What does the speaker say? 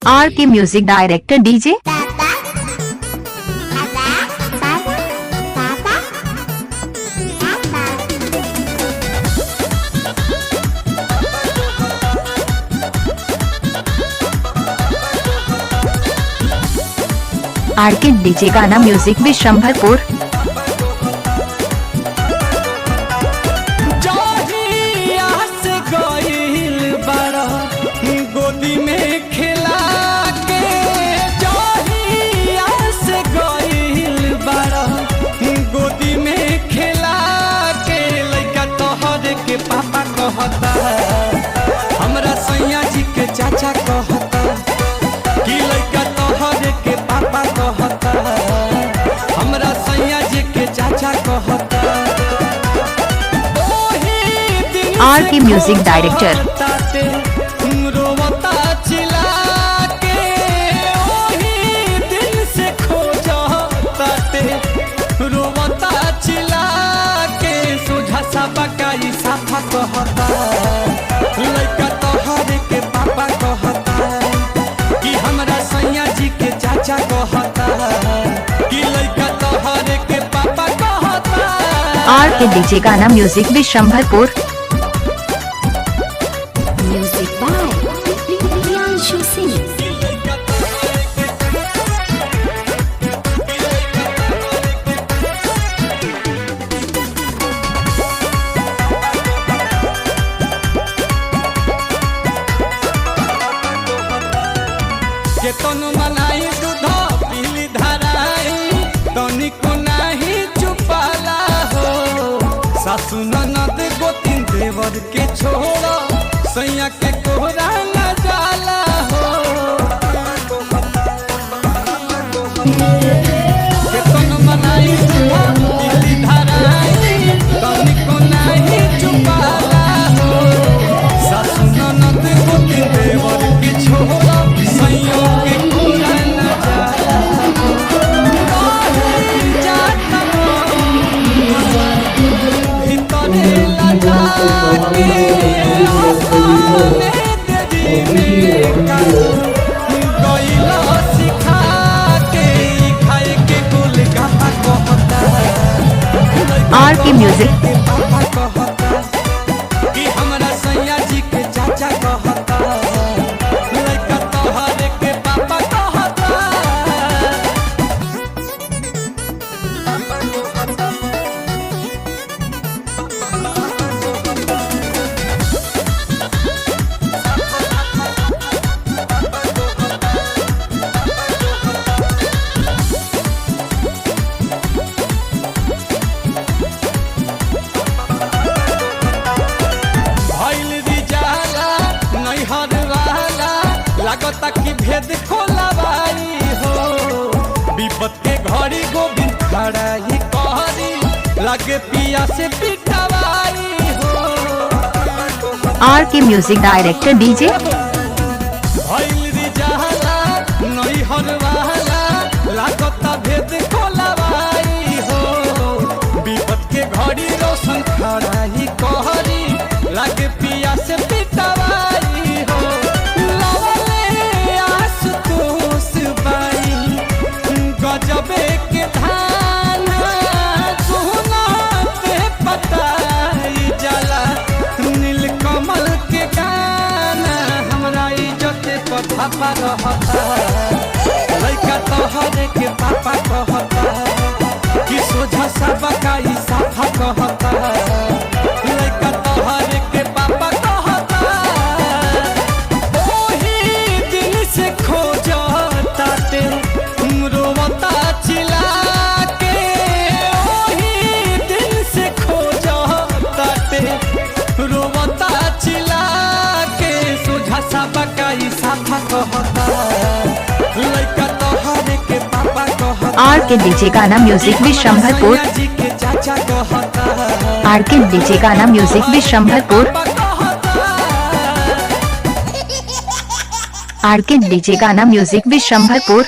आर के music director DJ R के DJ गाना म्यूजिक विश्वंभरपुर। गोदी में खिला के जहिया से गइल बारा गोदी में खिला के लइका तोहर के पापा कहता हमरा सैया जी के चाचा कहता कि लइका तोहर के पापा कहता हमरा सैया जी के चाचा कहता। आर के म्यूजिक डायरेक्टर रोवता चिल्ला के ओही दिन से खोजताते रोवता चिल्ला के सोझा सा बकाई साफा कहता लइका तोहर के पापा कहता कि हमरा सैया जी के चाचा कहता कि लइका तोहर के पापा कहता। आर के डीजे गाना म्यूजिक विश्वंभरपुर। केतनो मनाई दूध पीली धराई तनिको नाही चुपाला हो सासु ननद गोतिन देवर के छोड़ा सैया के कोहरा न जाला हो। केतनो मनाई दूध पीली धराई तनिको नाही चुपाला हो सासु ननद गोतिन देवर के छोड़ा सैया के कोहरा न जाला भीतरे लगा के सिखा के खाए के गोलगप्पा कहता आर के म्यूजिक पापा कहता कि हमरा सैया जी के चाचा कहता लइका तोहर के पापा कहता। लागता कि भेद खोलवाई हो विपत के घड़ी गोविंद खड़ा ही कहरी लगे पिया से पिटवाई हो। आर के म्यूजिक डायरेक्टर डीजे लागता भेद खोलवाई हो विपत के घड़ी रोशन खड़ा ही कहरी लगे पिया से पिटवाई हो। गजबे के धान सोना पे पताई जाला नीलकमल के गाना हमरा इज्जत पर छापा रहता लइका तोहर के पापा कहता कि सोझा सा बकाई साफा कहता लइका तोहर के पापा कहता ओही दिन से खोजताते रोवता चिल्ला के ओही दिन से खोजताते रोवता चिल्ला के सोझा सा बकाई साफा कहता लइका तोहर के पापा कहता। आर के डीजे गाना म्यूजिक विश्वंभरपुर। जी के चाचा कहता आर के डीजे गाना म्यूजिक विश्वंभरपुर। आर के डीजे गाना म्यूजिक विश्वंभरपुर।